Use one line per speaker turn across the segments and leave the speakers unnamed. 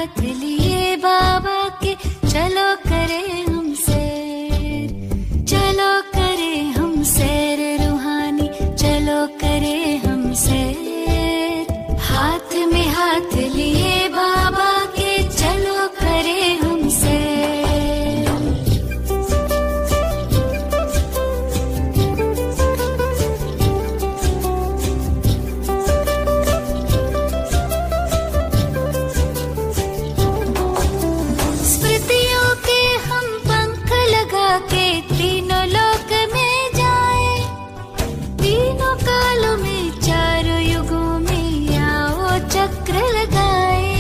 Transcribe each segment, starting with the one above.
हाथ लिए बाबा के, चलो करें हम सैर, चलो करें हम सैर रूहानी, चलो करें हम सैर। हाथ में हाथ लिए बाबा के, चलो करें हम सैर। स्मृतियों के हम पंख लगा के तीनों लोक में जाए, तीनों कालों में चारों युगों में आओ चक्र लगाए।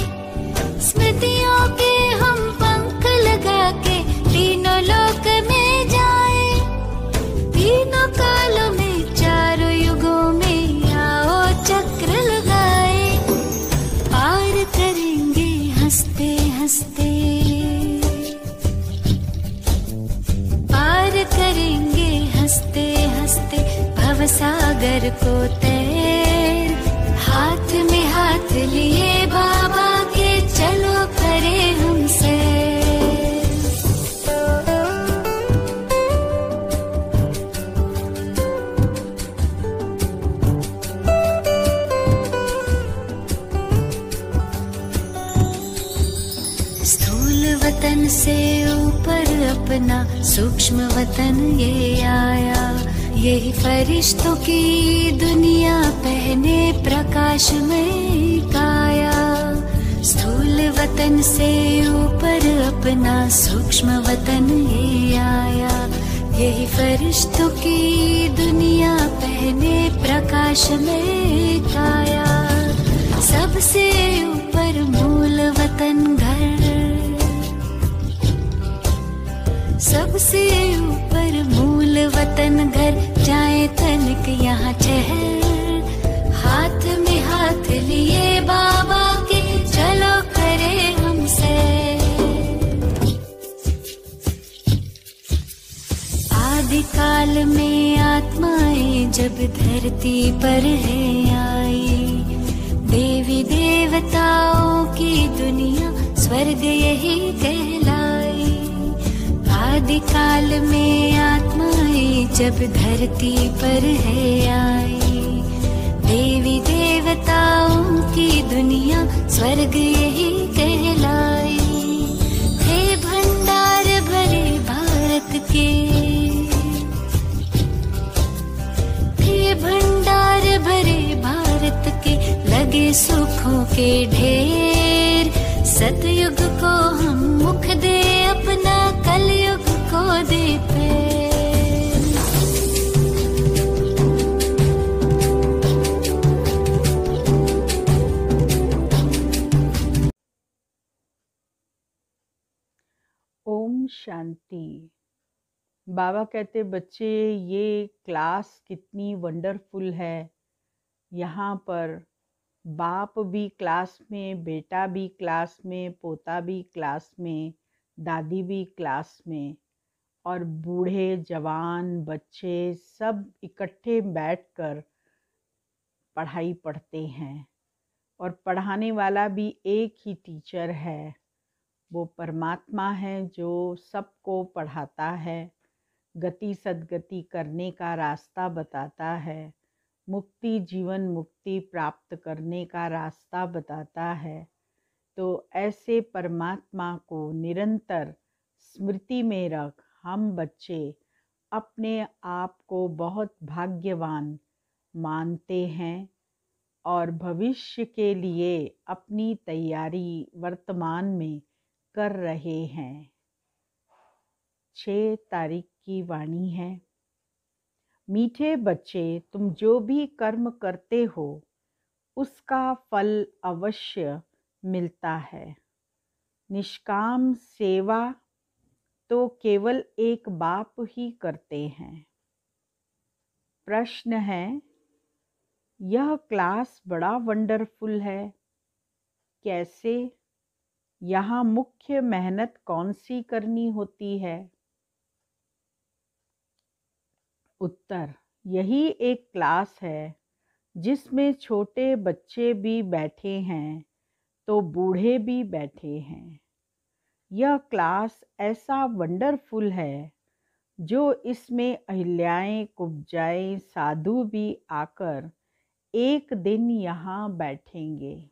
स्मृतियों के हम पंख लगा के तीनों लोक में जाए, तीनों कालों में चारों युगों में आओ चक्र लगाए। पार करेंगे हंसते हंसते, पार करेंगे हंसते हंसते भवसागर को तैर। हाथ में हाथ लिए बाबा के, चलो करें हम सैर। स्थूल वतन से ऊपर अपना सूक्ष्म वतन ये आया, यही फरिश्तों की दुनिया पहने प्रकाशमय काया। स्थूल वतन से ऊपर अपना सूक्ष्म वतन ये आया, यही फरिश्तों की दुनिया पहने प्रकाशमय काया। सबसे ऊपर मूल वतन घर, सबसे ऊपर मूल वतन घर, जाए तनिक यहाँ ठहर। हाथ में हाथ लिए बाबा के, चलो करें हम सैर। आदिकाल में आत्माएं जब धरती पर है आई, देवी देवताओं की दुनिया स्वर्ग यही कहलाई। आदिकाल में आत्माएं जब धरती पर है आई, देवी देवताओं की दुनिया स्वर्ग यही कहलाई। थे भंडार भरे भारत के, थे भंडार भरे भारत के, लगे सुखों के ढेर। सतयुग को हम मुख दे अपना, कलयुग को दे पैर।
ओम शांति। बाबा कहते, बच्चे ये क्लास कितनी वंडरफुल है। यहाँ पर बाप भी क्लास में, बेटा भी क्लास में, पोता भी क्लास में, दादी भी क्लास में, और बूढ़े जवान बच्चे सब इकट्ठे बैठकर पढ़ाई पढ़ते हैं। और पढ़ाने वाला भी एक ही टीचर है, वो परमात्मा है जो सबको पढ़ाता है, गति सद्गति करने का रास्ता बताता है, मुक्ति जीवन मुक्ति प्राप्त करने का रास्ता बताता है। तो ऐसे परमात्मा को निरंतर स्मृति में रख हम बच्चे अपने आप को बहुत भाग्यवान मानते हैं और भविष्य के लिए अपनी तैयारी वर्तमान में कर रहे हैं। 6 तारीख की वाणी है। मीठे बच्चे, तुम जो भी कर्म करते हो उसका फल अवश्य मिलता है। निष्काम सेवा तो केवल एक बाप ही करते हैं। प्रश्न है, यह क्लास बड़ा वंडरफुल है, कैसे? यहाँ मुख्य मेहनत कौन सी करनी होती है? उत्तर, यही एक क्लास है जिसमें छोटे बच्चे भी बैठे हैं तो बूढ़े भी बैठे हैं। यह क्लास ऐसा वंडरफुल है जो इसमें अहिल्याएं कुब्जाएं साधु भी आकर एक दिन यहाँ बैठेंगे।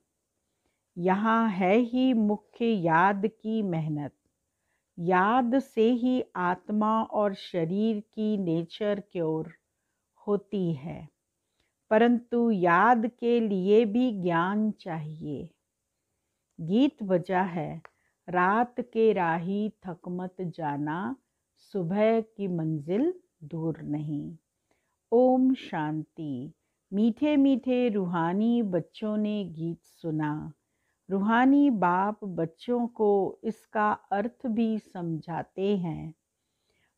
यहाँ है ही मुख्य याद की मेहनत। याद से ही आत्मा और शरीर की नेचर क्योर होती है, परंतु याद के लिए भी ज्ञान चाहिए। गीत बजा है, रात के राही थक मत जाना, सुबह की मंजिल दूर नहीं। ओम शांति। मीठे मीठे रूहानी बच्चों ने गीत सुना। रूहानी बाप बच्चों को इसका अर्थ भी समझाते हैं।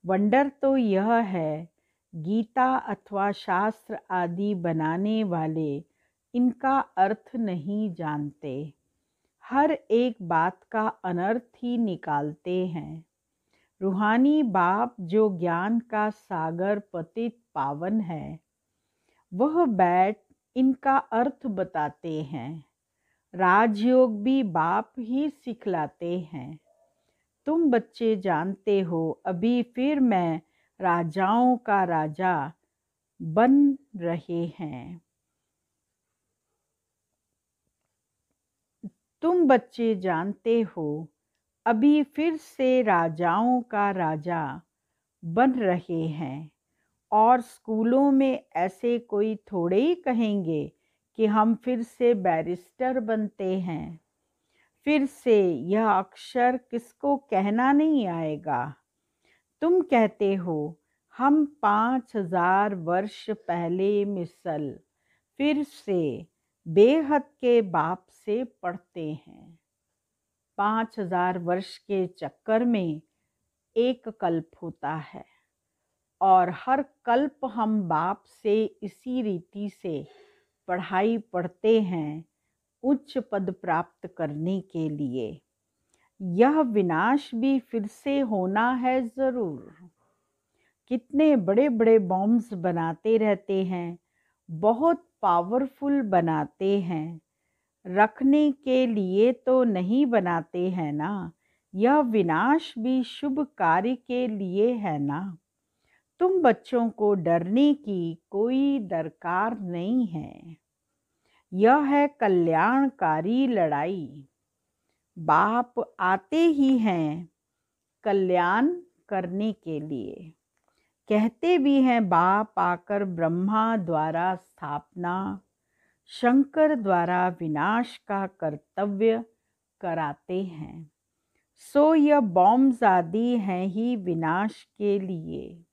वंडर तो यह है, गीता अथवा शास्त्र आदि बनाने वाले इनका अर्थ नहीं जानते, हर एक बात का अनर्थ ही निकालते हैं। रूहानी बाप जो ज्ञान का सागर पतित पावन है, वह बैठ इनका अर्थ बताते हैं। राजयोग भी बाप ही सिखलाते हैं। तुम बच्चे जानते हो, अभी फिर मैं राजाओं का राजा बन रहे हैं। तुम बच्चे जानते हो, अभी फिर से राजाओं का राजा बन रहे हैं। और स्कूलों में ऐसे कोई थोड़े ही कहेंगे कि हम फिर से बैरिस्टर बनते हैं। फिर से यह अक्षर किसको कहना नहीं आएगा। तुम कहते हो हम 5000 वर्ष पहले मिसल फिर से बेहद के बाप से पढ़ते हैं। 5000 वर्ष के चक्कर में एक कल्प होता है और हर कल्प हम बाप से इसी रीति से पढ़ाई पढ़ते हैं उच्च पद प्राप्त करने के लिए। यह विनाश भी फिर से होना है ज़रूर। कितने बड़े बड़े बॉम्ब्स बनाते रहते हैं, बहुत पावरफुल बनाते हैं, रखने के लिए तो नहीं बनाते हैं ना। यह विनाश भी शुभ कार्य के लिए है ना। तुम बच्चों को डरने की कोई दरकार नहीं है। यह है कल्याणकारी लड़ाई। बाप आते ही हैं कल्याण करने के लिए। कहते भी हैं बाप आकर ब्रह्मा द्वारा स्थापना, शंकर द्वारा विनाश का कर्तव्य कराते हैं। सो यह बॉम्ब्स आदि हैं ही विनाश के लिए।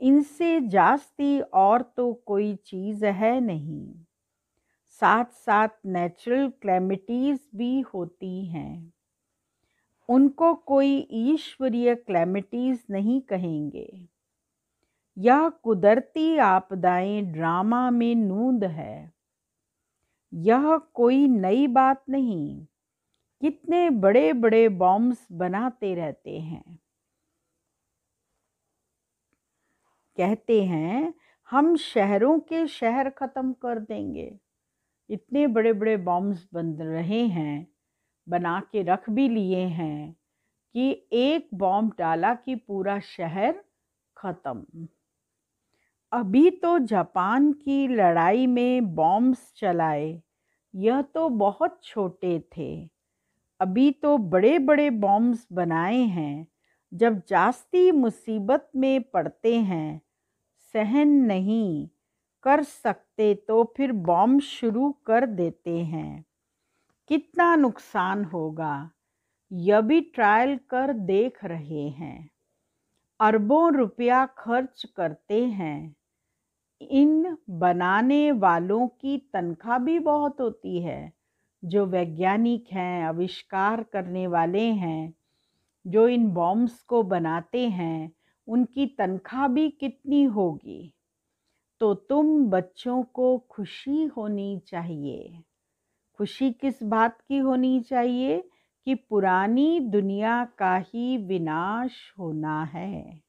इनसे जास्ती और तो कोई चीज़ है नहीं। साथ साथ नेचुरल क्लैमिटीज़ भी होती हैं। उनको कोई ईश्वरीय क्लैमिटीज़ नहीं कहेंगे। यह कुदरती आपदाएं ड्रामा में नूंद है। यह कोई नई बात नहीं। कितने बड़े बड़े बॉम्ब्स बनाते रहते हैं। कहते हैं हम शहरों के शहर ख़त्म कर देंगे। इतने बड़े बड़े बॉम्ब्स बन रहे हैं, बना के रख भी लिए हैं कि एक बॉम्ब डाला कि पूरा शहर ख़त्म। अभी तो जापान की लड़ाई में बॉम्ब्स चलाए, यह तो बहुत छोटे थे। अभी तो बड़े बड़े बॉम्ब्स बनाए हैं। जब जास्ती मुसीबत में पड़ते हैं, सहन नहीं कर सकते तो फिर बॉम्ब शुरू कर देते हैं। कितना नुकसान होगा, यह भी ट्रायल कर देख रहे हैं। अरबों रुपया खर्च करते हैं। इन बनाने वालों की तनख्वाह भी बहुत होती है। जो वैज्ञानिक हैं, आविष्कार करने वाले हैं, जो इन बॉम्ब्स को बनाते हैं, उनकी तनख्वाह भी कितनी होगी। तो तुम बच्चों को खुशी होनी चाहिए। खुशी किस बात की होनी चाहिए कि पुरानी दुनिया का ही विनाश होना है।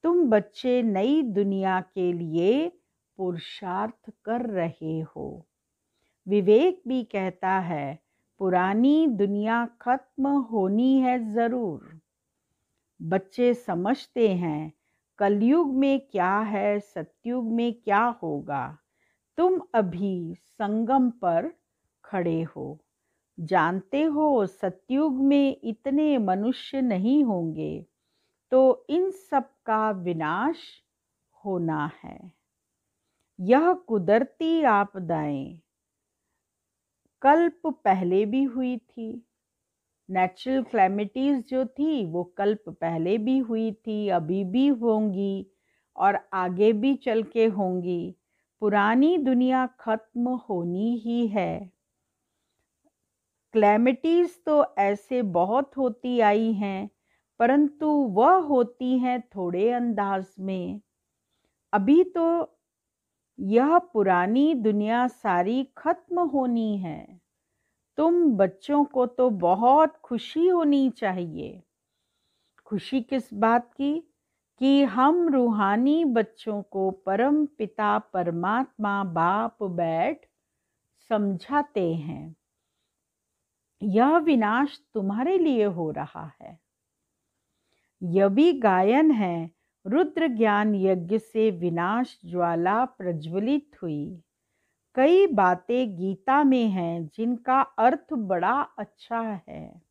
तुम बच्चे नई दुनिया के लिए पुरुषार्थ कर रहे हो। विवेक भी कहता है पुरानी दुनिया खत्म होनी है जरूर। बच्चे समझते हैं कलयुग में क्या है, सतयुग में क्या होगा। तुम अभी संगम पर खड़े हो। जानते हो सतयुग में इतने मनुष्य नहीं होंगे, तो इन सब का विनाश होना है। यह कुदरती आपदाएं कल्प पहले भी हुई थी। नेचुरल क्लैमिटीज जो थी वो कल्प पहले भी हुई थी, अभी भी होंगी और आगे भी चल के होंगी। पुरानी दुनिया खत्म होनी ही है। क्लैमिटीज तो ऐसे बहुत होती आई हैं, परंतु वह होती हैं थोड़े अंदाज में। अभी तो यह पुरानी दुनिया सारी खत्म होनी है। तुम बच्चों को तो बहुत खुशी होनी चाहिए। खुशी किस बात की? कि हम रूहानी बच्चों को परम पिता परमात्मा बाप बैठ समझाते हैं। यह विनाश तुम्हारे लिए हो रहा है। यह भी गायन है, रुद्र ज्ञान यज्ञ से विनाश ज्वाला प्रज्वलित हुई। कई बातें गीता में हैं जिनका अर्थ बड़ा अच्छा है,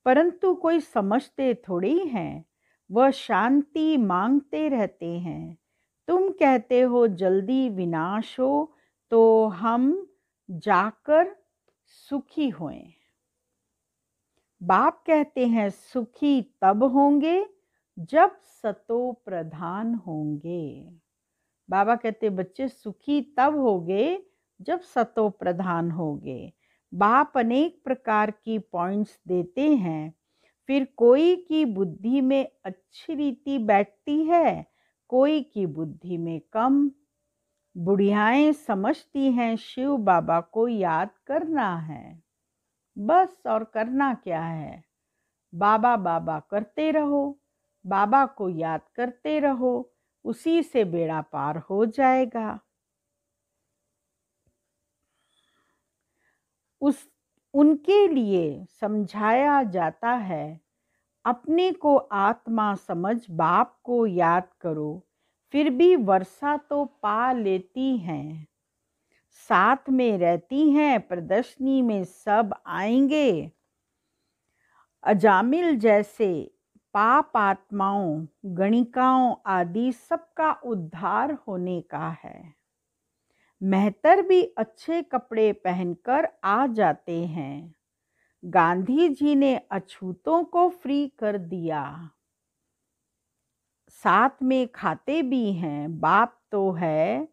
परंतु कोई समझते थोड़ी हैं। वह शांति मांगते रहते हैं। तुम कहते हो जल्दी विनाश हो तो हम जाकर सुखी होएं। बाप कहते हैं सुखी तब होंगे जब सतो प्रधान होंगे। बाबा कहते बच्चे सुखी तब होगे जब सतो प्रधान होगे। बाप अनेक प्रकार की पॉइंट्स देते हैं। फिर कोई की बुद्धि में अच्छी रीति बैठती है, कोई की बुद्धि में कम। बुढ़ियाएं समझती हैं शिव बाबा को याद करना है, बस, और करना क्या है। बाबा बाबा करते रहो, बाबा को याद करते रहो, उसी से बेड़ा पार हो जाएगा। उनके लिए समझाया जाता है अपने को आत्मा समझ बाप को याद करो। फिर भी वर्षा तो पा लेती हैं, साथ में रहती हैं, प्रदर्शनी में सब आएंगे। अजामिल जैसे पाप आत्माओं, गणिकाओं आदि सबका उद्धार होने का है। मेहतर भी अच्छे कपड़े पहनकर आ जाते हैं। गांधी जी ने अछूतों को फ्री कर दिया, साथ में खाते भी हैं। बाप तो है,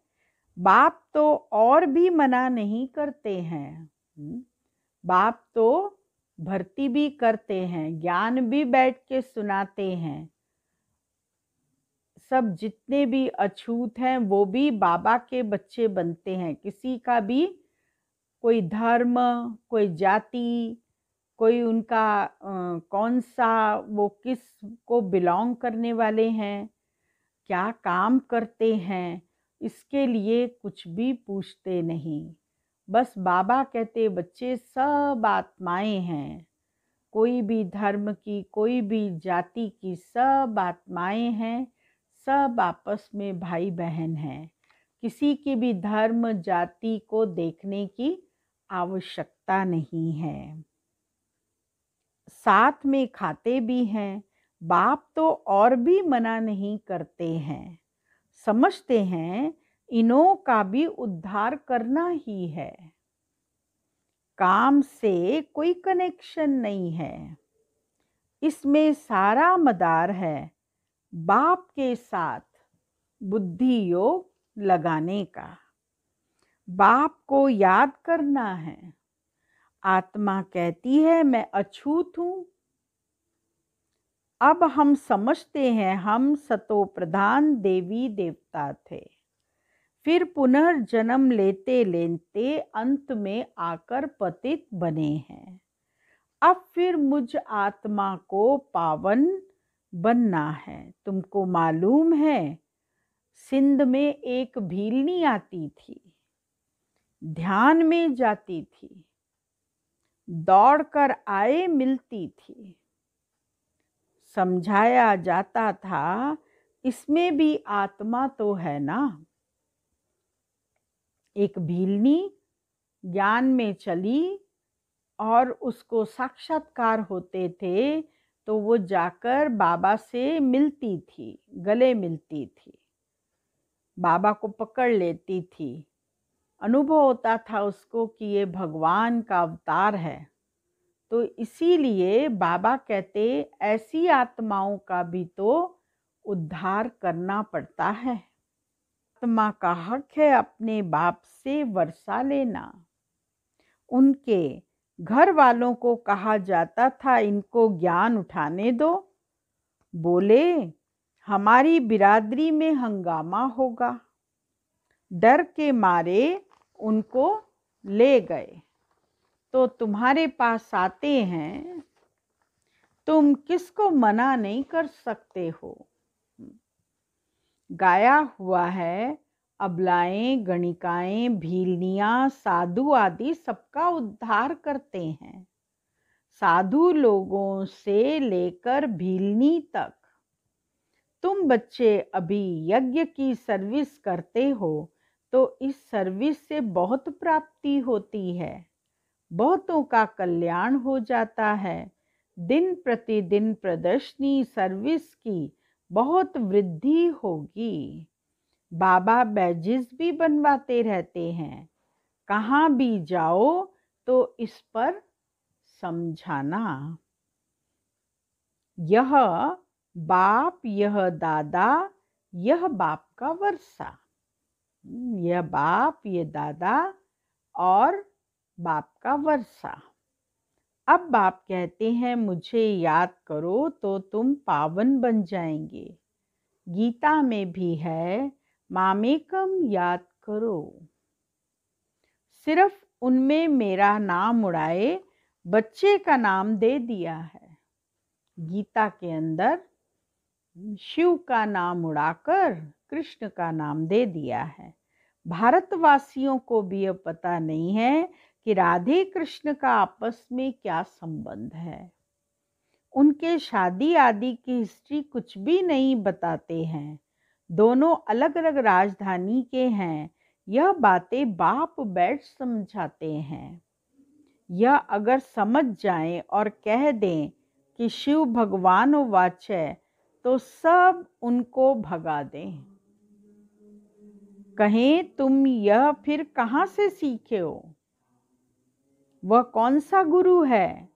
बाप तो और भी मना नहीं करते हैं। बाप तो भर्ती भी करते हैं, ज्ञान भी बैठ के सुनाते हैं। सब जितने भी अछूत हैं वो भी बाबा के बच्चे बनते हैं। किसी का भी कोई धर्म, कोई जाति, कोई उनका कौन सा, वो किस को बिलोंग करने वाले हैं, क्या काम करते हैं, इसके लिए कुछ भी पूछते नहीं। बस बाबा कहते बच्चे सब आत्माएं हैं। कोई भी धर्म की, कोई भी जाति की, सब आत्माएं हैं। सब आपस में भाई बहन हैं। किसी की भी धर्म जाति को देखने की आवश्यकता नहीं है। साथ में खाते भी हैं। बाप तो और भी मना नहीं करते हैं। समझते हैं इन्हों का भी उद्धार करना ही है। काम से कोई कनेक्शन नहीं है। इसमें सारा मदार है बाप के साथ बुद्धि योग लगाने का। बाप को याद करना है। आत्मा कहती है मैं अछूत हूं। अब हम समझते हैं हम सतो प्रधान देवी देवता थे, फिर पुनर्जन्म लेते लेते अंत में आकर पतित बने हैं। अब फिर मुझ आत्मा को पावन बनना है। तुमको मालूम है सिंध में एक भीलनी आती थी, ध्यान में जाती थी। दौड़कर आए मिलती थी। समझाया जाता था, इसमें भी आत्मा तो है ना। एक भीलनी ज्ञान में चली और उसको साक्षात्कार होते थे तो वो जाकर बाबा से मिलती थी, गले मिलती थी, बाबा को पकड़ लेती थी। अनुभव होता था उसको कि ये भगवान का अवतार है। तो इसीलिए बाबा कहते ऐसी आत्माओं का भी तो उद्धार करना पड़ता है। आत्मा का हक है अपने बाप से वर्षा लेना। उनके घर वालों को कहा जाता था, इनको ज्ञान उठाने दो। बोले, हमारी बिरादरी में हंगामा होगा। डर के मारे उनको ले गए। तो तुम्हारे पास आते हैं, तुम किसको मना नहीं कर सकते हो। गाया हुआ है, अबलाएं, गणिकाएं, भीलनियां, साधु आदि सबका उद्धार करते हैं। साधु लोगों से लेकर भीलनी तक। तुम बच्चे अभी यज्ञ की सर्विस करते हो तो इस सर्विस से बहुत प्राप्ति होती है, बहुतों का कल्याण हो जाता है। दिन प्रतिदिन प्रदर्शनी सर्विस की बहुत वृद्धि होगी। बाबा बैजेस भी बनवाते रहते हैं। कहाँ भी जाओ तो इस पर समझाना। यह बाप, यह दादा, यह बाप का वर्षा। यह बाप, ये दादा और बाप का वर्षा। अब बाप कहते हैं, मुझे याद करो तो तुम पावन बन जाएंगे। गीता में भी है, मामेकम याद करो। सिर्फ उनमें मेरा नाम उड़ाए, बच्चे का नाम दे दिया है। गीता के अंदर शिव का नाम उड़ाकर कृष्ण का नाम दे दिया है। भारतवासियों को भी अब पता नहीं है कि राधे कृष्ण का आपस में क्या संबंध है। उनके शादी आदि की हिस्ट्री कुछ भी नहीं बताते हैं। दोनों अलग अलग राजधानी के हैं। यह बातें बाप बैठ समझाते हैं। यह अगर समझ जाएं और कह दें कि शिव भगवान वाच्य तो सब उनको भगा दें। कहें, तुम यह फिर कहाँ से सीखे हो? वह कौन सा गुरु है?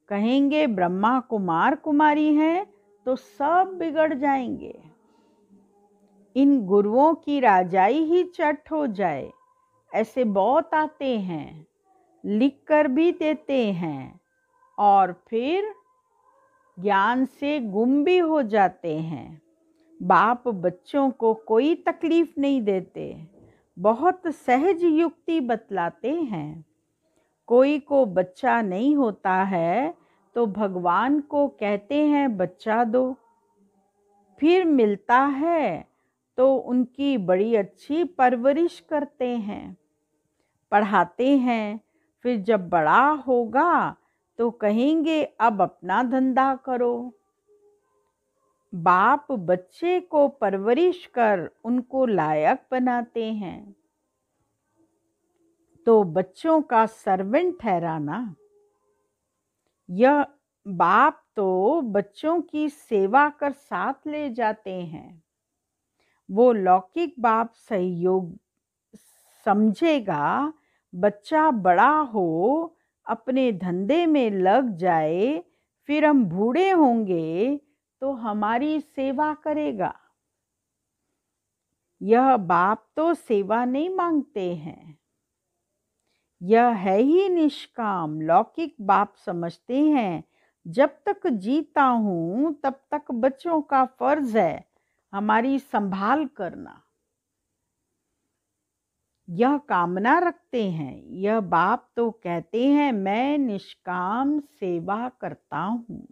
कहेंगे ब्रह्मा कुमार कुमारी हैं तो सब बिगड़ जाएंगे। इन गुरुओं की राजाई ही चट हो जाए, ऐसे बहुत आते हैं, लिख कर भी देते हैं और फिर ज्ञान से गुम भी हो जाते हैं। बाप बच्चों को कोई तकलीफ नहीं देते, बहुत सहज युक्ति बतलाते हैं। कोई को बच्चा नहीं होता है तो भगवान को कहते हैं बच्चा दो। फिर मिलता है तो उनकी बड़ी अच्छी परवरिश करते हैं, पढ़ाते हैं। फिर जब बड़ा होगा तो कहेंगे अब अपना धंधा करो। बाप बच्चे को परवरिश कर उनको लायक बनाते हैं। तो बच्चों का सर्वेंट ठहराना। यह बाप तो बच्चों की सेवा कर साथ ले जाते हैं। वो लौकिक बाप सहयोग समझेगा, बच्चा बड़ा हो अपने धंधे में लग जाए, फिर हम बूढ़े होंगे तो हमारी सेवा करेगा। यह बाप तो सेवा नहीं मांगते हैं। यह है ही निष्काम। लौकिक बाप समझते हैं जब तक जीता हूं तब तक बच्चों का फर्ज है हमारी संभाल करना। यह कामना रखते हैं। यह बाप तो कहते हैं मैं निष्काम सेवा करता हूँ।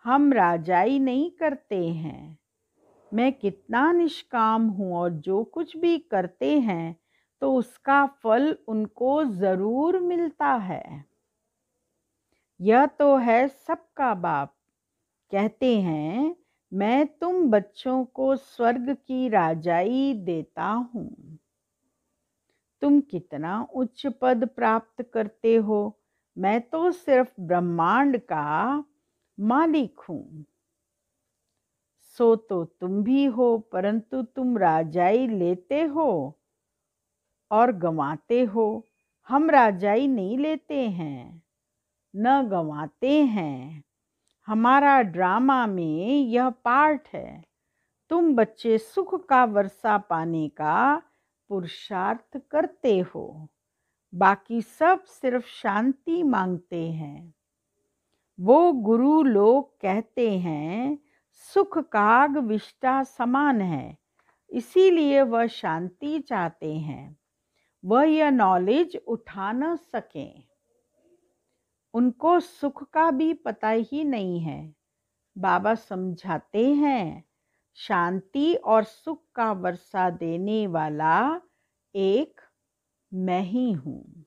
हम राजाई नहीं करते हैं। मैं कितना निष्काम हूँ और जो कुछ भी करते हैं तो उसका फल उनको ज़रूर मिलता है। यह तो है सबका बाप। कहते हैं मैं तुम बच्चों को स्वर्ग की राजाई देता हूँ। तुम कितना उच्च पद प्राप्त करते हो, मैं तो सिर्फ ब्रह्मांड का मालिक हूँ। सो तो तुम भी हो, परंतु तुम राजाई लेते हो और गंवाते हो। हम राजाई नहीं लेते हैं, न गंवाते हैं। हमारा ड्रामा में यह पार्ट है। तुम बच्चे सुख का वर्षा पाने का पुरुषार्थ करते हो, बाकी सब सिर्फ शांति मांगते हैं। वो गुरु लोग कहते हैं सुख काग विष्टा समान है, इसीलिए वह शांति चाहते हैं। वह यह नॉलेज उठा न सकें। उनको सुख का भी पता ही नहीं है। बाबा समझाते हैं शांति और सुख का वर्षा देने वाला एक मैं ही हूँ।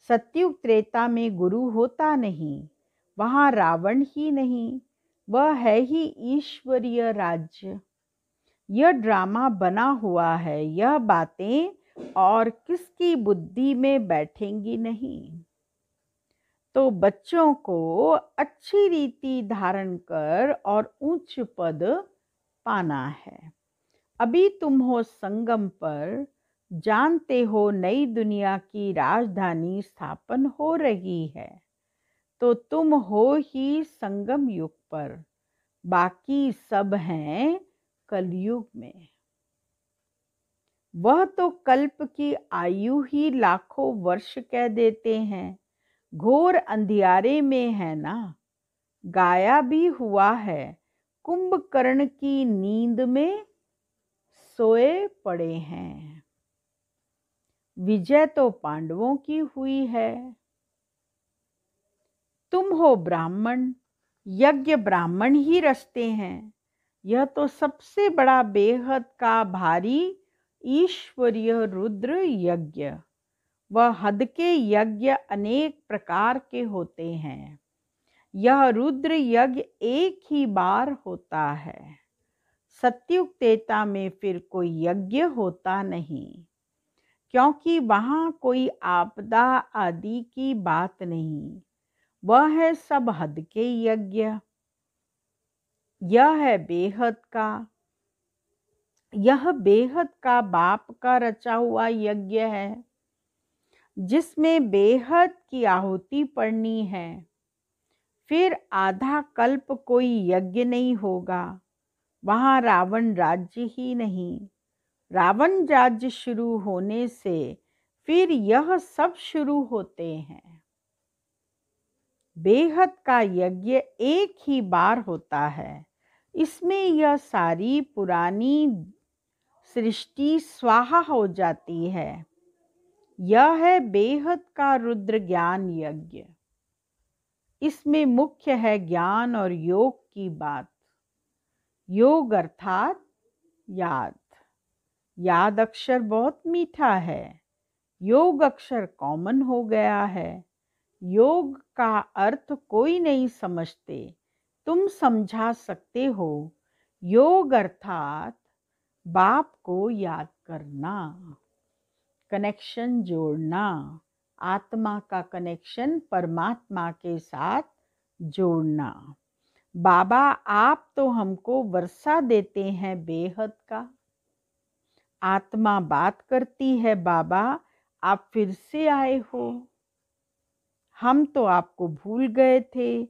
सतयुग त्रेता में गुरु होता नहीं, वहाँ रावण ही नहीं, वह है ही ईश्वरीय राज्य। यह ड्रामा बना हुआ है, यह बातें और किसकी बुद्धि में बैठेंगी नहीं। तो बच्चों को अच्छी रीति धारण कर और उच्च पद पाना है। अभी तुम हो संगम पर, जानते हो नई दुनिया की राजधानी स्थापन हो रही है। तो तुम हो ही संगम युग पर, बाकी सब हैं कलयुग में। वह तो कल्प की आयु ही लाखों वर्ष कह देते हैं। घोर अंधियारे में है ना, गाया भी हुआ है। कुंभकर्ण की नींद में सोए पड़े हैं। विजय तो पांडवों की हुई है। तुम हो ब्राह्मण, यज्ञ ब्राह्मण ही रचते हैं। यह तो सबसे बड़ा बेहद का भारी ईश्वरीय रुद्र यज्ञ। वह हद के यज्ञ अनेक प्रकार के होते हैं। यह रुद्र यज्ञ एक ही बार होता है। सतयुग त्रेता में फिर कोई यज्ञ होता नहीं, क्योंकि वहाँ कोई आपदा आदि की बात नहीं। वह है सब हद के यज्ञ। यह बेहद का बाप का रचा हुआ यज्ञ है, जिसमें बेहद की आहुति पड़नी है। फिर आधा कल्प कोई यज्ञ नहीं होगा। वहाँ रावण राज्य ही नहीं। रावण राज्य शुरू होने से फिर यह सब शुरू होते हैं। बेहद का यज्ञ एक ही बार होता है। इसमें यह सारी पुरानी सृष्टि स्वाहा हो जाती है। यह है बेहद का रुद्र ज्ञान यज्ञ। इसमें मुख्य है ज्ञान और योग की बात। योग अर्थात याद। याद अक्षर बहुत मीठा है। योग अक्षर कॉमन हो गया है। योग का अर्थ कोई नहीं समझते, तुम समझा सकते हो। योग अर्थात बाप को याद करना, कनेक्शन जोड़ना, आत्मा का कनेक्शन परमात्मा के साथ जोड़ना। बाबा आप तो हमको वर्षा देते हैं बेहद का। आत्मा बात करती है, बाबा आप फिर से आए हो। हम तो आपको भूल गए थे।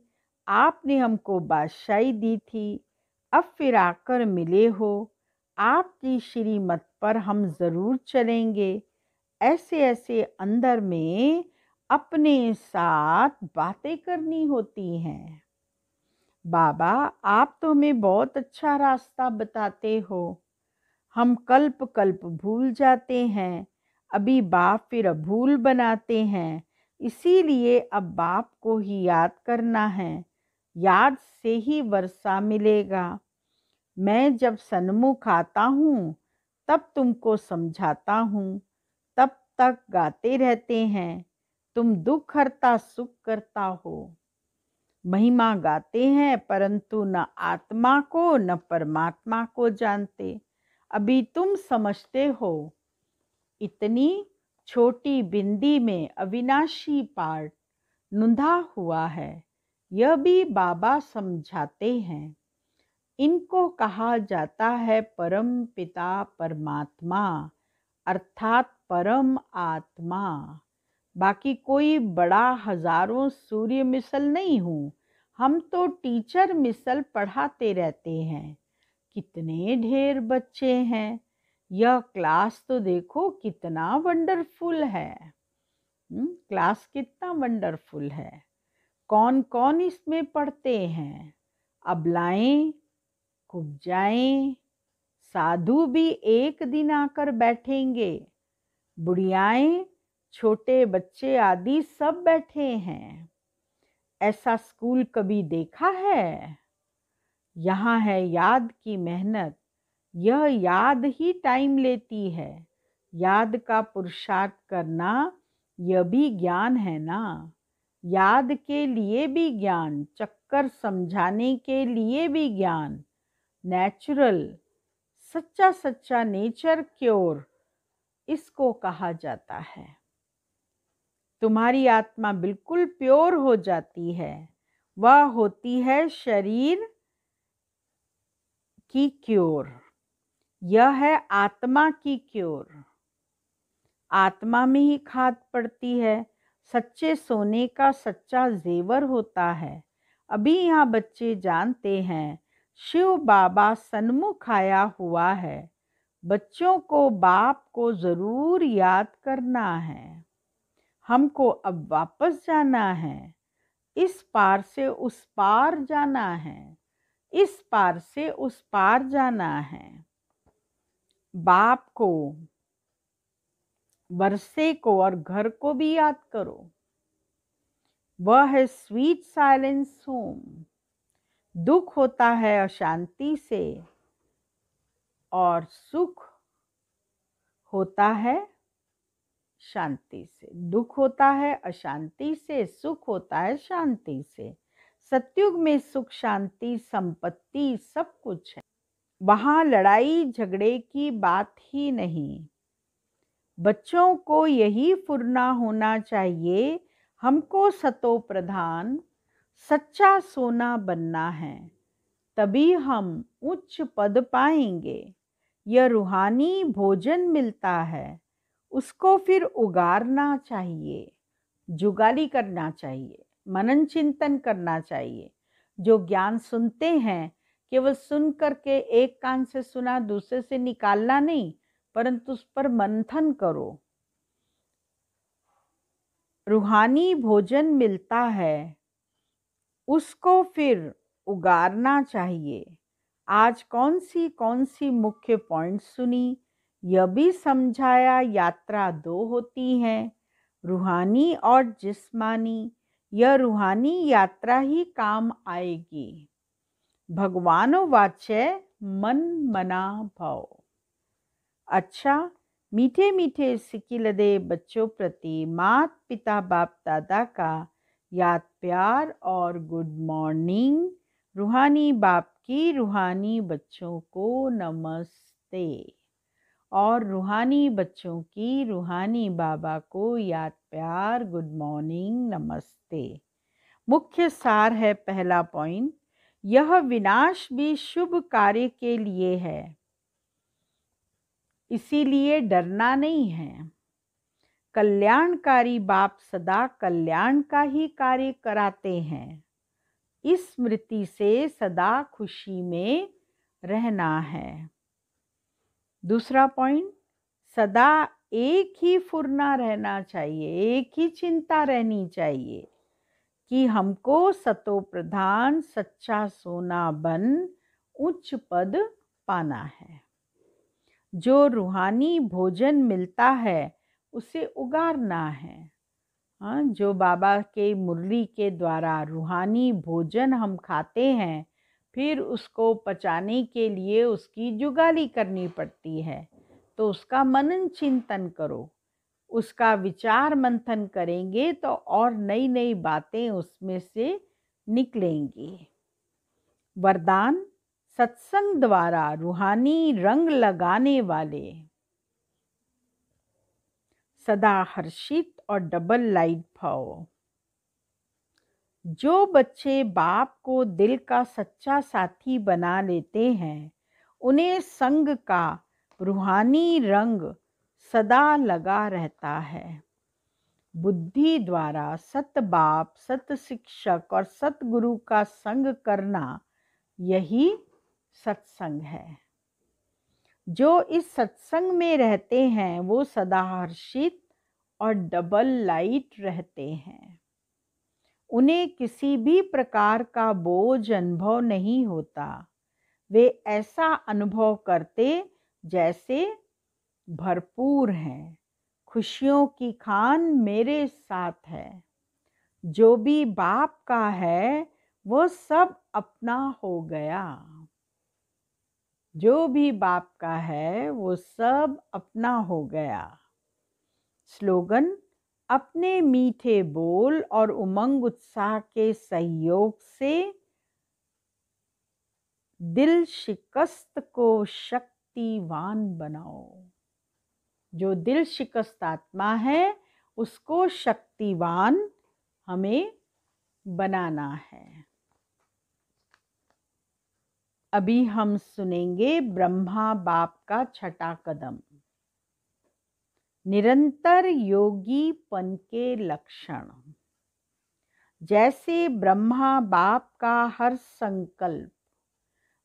आपने हमको बादशाही दी थी, अब फिर आकर मिले हो। आपकी श्रीमत पर हम ज़रूर चलेंगे। ऐसे ऐसे अंदर में अपने साथ बातें करनी होती हैं। बाबा आप तो हमें बहुत अच्छा रास्ता बताते हो। हम कल्प कल्प भूल जाते हैं, अभी बाप फिर भूल बनाते हैं। इसीलिए अब बाप को ही याद करना है। याद से ही वर्षा मिलेगा। मैं जब सन्मुख आता हूँ तब तुमको समझाता हूँ, तब तक गाते रहते हैं। तुम दुख हरता सुख करता हो। महिमा गाते हैं परंतु न आत्मा को न परमात्मा को जानते। अभी तुम समझते हो इतनी छोटी बिंदी में अविनाशी पाठ नुंधा हुआ है। यह भी बाबा समझाते हैं। इनको कहा जाता है परम पिता परमात्मा अर्थात परम आत्मा। बाकी कोई बड़ा हजारों सूर्य मिसल नहीं हूँ। हम तो टीचर मिसल पढ़ाते रहते हैं। कितने ढेर बच्चे हैं। यह क्लास तो देखो कितना वंडरफुल है। क्लास कितना वंडरफुल है। कौन कौन इसमें पढ़ते हैं। अबलाएं कुब्जाएं साधु भी एक दिन आकर बैठेंगे। बुढ़ियाएं छोटे बच्चे आदि सब बैठे हैं। ऐसा स्कूल कभी देखा है। यहाँ है याद की मेहनत। यह याद ही टाइम लेती है। याद का पुरुषार्थ करना यह भी ज्ञान है ना। याद के लिए भी ज्ञान, चक्कर समझाने के लिए भी ज्ञान। नेचुरल सच्चा सच्चा नेचर क्योर इसको कहा जाता है। तुम्हारी आत्मा बिल्कुल प्योर हो जाती है। वह होती है शरीर की क्योर। यह है आत्मा की क्योर। आत्मा में ही खाद पड़ती है। सच्चे सोने का सच्चा जेवर होता है। अभी यहाँ बच्चे जानते हैं शिव बाबा सन्मुख आया हुआ है। बच्चों को बाप को जरूर याद करना है। हमको अब वापस जाना है। इस पार से उस पार जाना है। इस पार से उस पार जाना है। बाप को, वर्षे को और घर को भी याद करो। वह है स्वीट साइलेंस होम। दुख होता है अशांति से और सुख होता है शांति से। दुख होता है अशांति से, सुख होता है शांति से। सतयुग में सुख शांति संपत्ति सब कुछ है। वहाँ लड़ाई झगड़े की बात ही नहीं। बच्चों को यही फुरना होना चाहिए। हमको सतो प्रधान सच्चा सोना बनना है। तभी हम उच्च पद पाएंगे। यह रूहानी भोजन मिलता है। उसको फिर उगारना चाहिए, जुगाली करना चाहिए, मनन चिंतन करना चाहिए। जो ज्ञान सुनते हैं केवल सुन करके एक कान से सुना दूसरे से निकालना नहीं, परंतु उस पर मंथन करो। रूहानी भोजन मिलता है, उसको फिर उगारना चाहिए। आज कौन सी मुख्य पॉइंट सुनी, यह भी समझाया। यात्रा दो होती है, रूहानी और जिस्मानी। यह रूहानी यात्रा ही काम आएगी। भगवानो वाच्य मन मना भव। अच्छा, मीठे मीठे सिकिलदे बच्चों प्रति मात पिता बाप दादा का याद प्यार और गुड मॉर्निंग। रूहानी बाप की रूहानी बच्चों को नमस्ते और रूहानी बच्चों की रूहानी बाबा को याद प्यार गुड मॉर्निंग नमस्ते। मुख्य सार है पहला पॉइंट, यह विनाश भी शुभ कार्य के लिए है, इसीलिए डरना नहीं है। कल्याणकारी बाप सदा कल्याण का ही कार्य कराते हैं। इस स्मृति से सदा खुशी में रहना है। दूसरा पॉइंट, सदा एक ही फुरना रहना चाहिए, एक ही चिंता रहनी चाहिए कि हमको सतो प्रधान सच्चा सोना बन उच्च पद पाना है। जो रूहानी भोजन मिलता है उसे उगारना है। हाँ, जो बाबा के मुरली के द्वारा रूहानी भोजन हम खाते हैं, फिर उसको पचाने के लिए उसकी जुगाली करनी पड़ती है। तो उसका मनन चिंतन करो, उसका विचार मंथन करेंगे तो और नई नई बातें उसमें से निकलेंगी। वरदान: सत्संग द्वारा रूहानी रंग लगाने वाले सदा हर्षित और डबल लाइट भव। जो बच्चे बाप को दिल का सच्चा साथी बना लेते हैं, उन्हें संग का रूहानी रंग सदा लगा रहता है। बुद्धि द्वारा सत बाप, सत शिक्षक और सतगुरु का संग करना, यही सत्संग है। जो इस सत्संग में रहते हैं वो सदा हर्षित और डबल लाइट रहते हैं। उन्हें किसी भी प्रकार का बोझ अनुभव नहीं होता। वे ऐसा अनुभव करते जैसे भरपूर हैं। खुशियों की खान मेरे साथ है। जो भी बाप का है वो सब अपना हो गया। जो भी बाप का है वो सब अपना हो गया। स्लोगन: अपने मीठे बोल और उमंग उत्साह के सहयोग से दिल शिकस्त को शक्तिवान बनाओ। जो दिल शिकस्त आत्मा है उसको शक्तिवान हमें बनाना है। अभी हम सुनेंगे ब्रह्मा बाप का छठा कदम। निरंतर योगीपन के लक्षण। जैसे ब्रह्मा बाप का हर संकल्प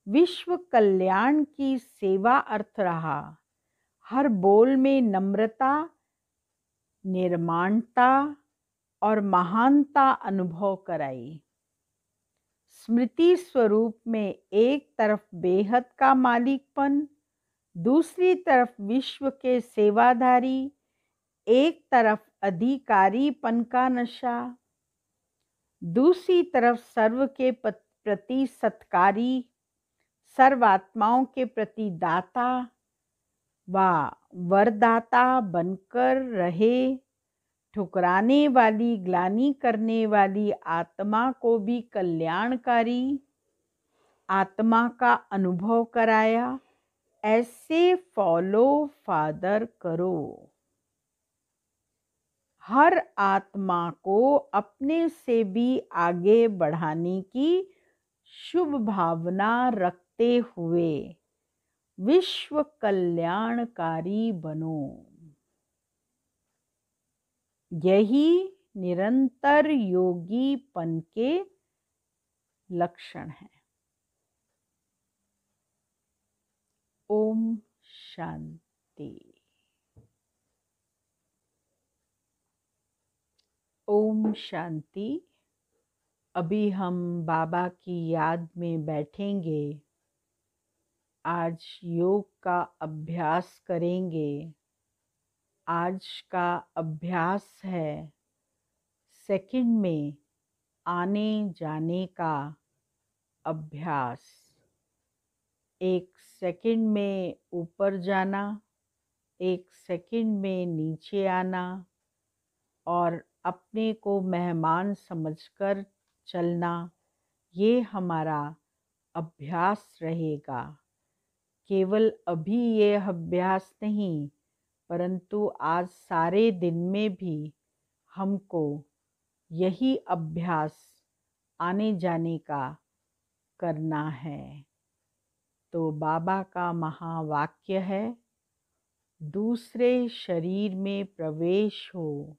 विश्व कल्याण की सेवा अर्थ रहा, हर बोल में नम्रता, निर्माणता और महानता अनुभव कराई। स्मृति स्वरूप में एक तरफ बेहद का मालिकपन, दूसरी तरफ विश्व के सेवाधारी, एक तरफ अधिकारीपन का नशा, दूसरी तरफ सर्व के प्रति सत्कारी, सर्वात्माओं के प्रति दाता व वरदाता बनकर रहे। ठुकराने वाली, ग्लानि करने वाली आत्मा को भी कल्याणकारी आत्मा का अनुभव कराया। ऐसे फॉलो फादर करो। हर आत्मा को अपने से भी आगे बढ़ाने की शुभ भावना रखते हुए विश्व कल्याणकारी बनो। यही निरंतर योगीपन के लक्षण हैं। ओम शांति। ओम शांति। अभी हम बाबा की याद में बैठेंगे। आज योग का अभ्यास करेंगे। आज का अभ्यास है सेकंड में आने जाने का अभ्यास। एक सेकंड में ऊपर जाना, एक सेकंड में नीचे आना और अपने को मेहमान समझकर चलना, ये हमारा अभ्यास रहेगा। केवल अभी ये अभ्यास नहीं, परंतु आज सारे दिन में भी हमको यही अभ्यास आने जाने का करना है। तो बाबा का महावाक्य है, दूसरे शरीर में प्रवेश हो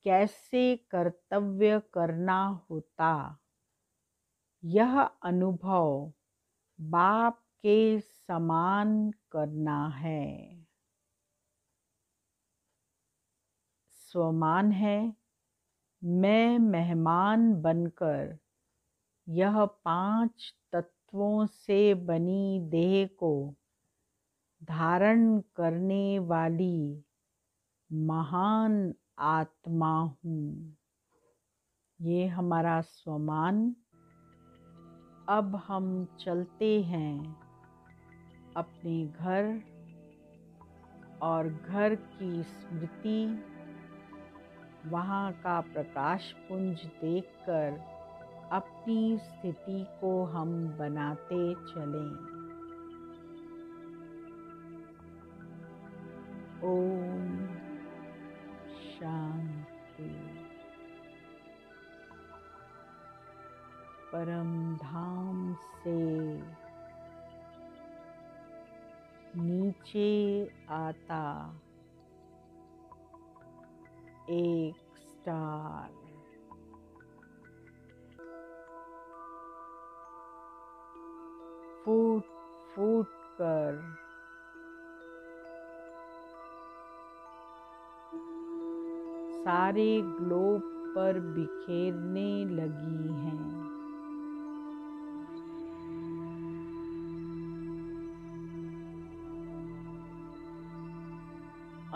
कैसे कर्तव्य करना होता, यह अनुभव बाप के समान करना है। स्वमान है, मैं मेहमान बनकर यह 5 तत्वों से बनी देह को धारण करने वाली महान आत्मा हूँ। ये हमारा स्वमान। अब हम चलते हैं अपने घर और घर की स्मृति, वहाँ का प्रकाश पुंज देखकर अपनी स्थिति को हम बनाते चलें। ओम शांति। परम धाम से नीचे आता एक स्टार, फूट फूट कर सारे ग्लोब पर बिखेरने लगी हैं।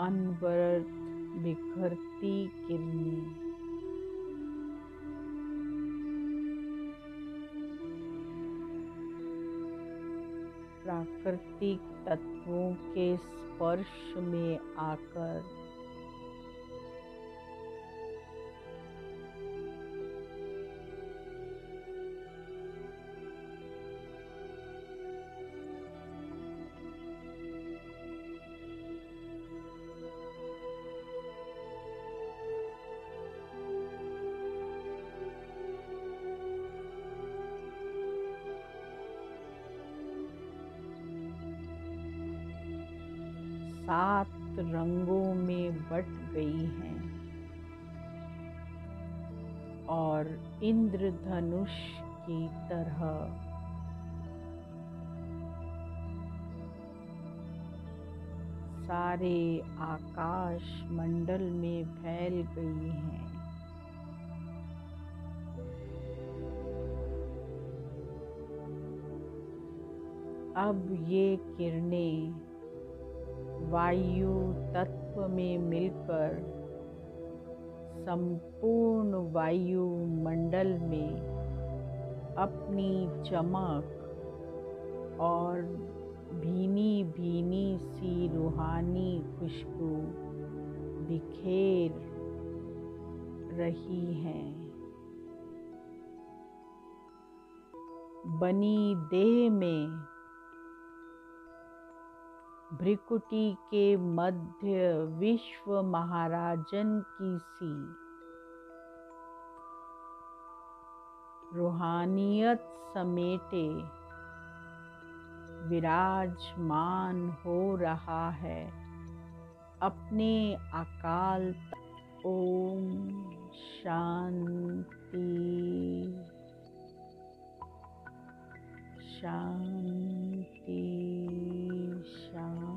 अनवरत बिखरती किरणें प्राकृतिक तत्वों के स्पर्श में आकर सात रंगों में बट गई हैं और इंद्रधनुष की तरह सारे आकाश मंडल में फैल गई हैं। अब ये किरणें वायु तत्व में मिलकर संपूर्ण वायु मंडल में अपनी चमक और भीनी भीनी सी रूहानी खुशबू बिखेर रही हैं। बनी देह में भ्रिकुटी के मध्य विश्व महाराजन की सी रूहानियत समेटे विराजमान हो रहा है अपने अकाल तख्त। ओम शांति शांति शांति।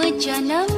जन्म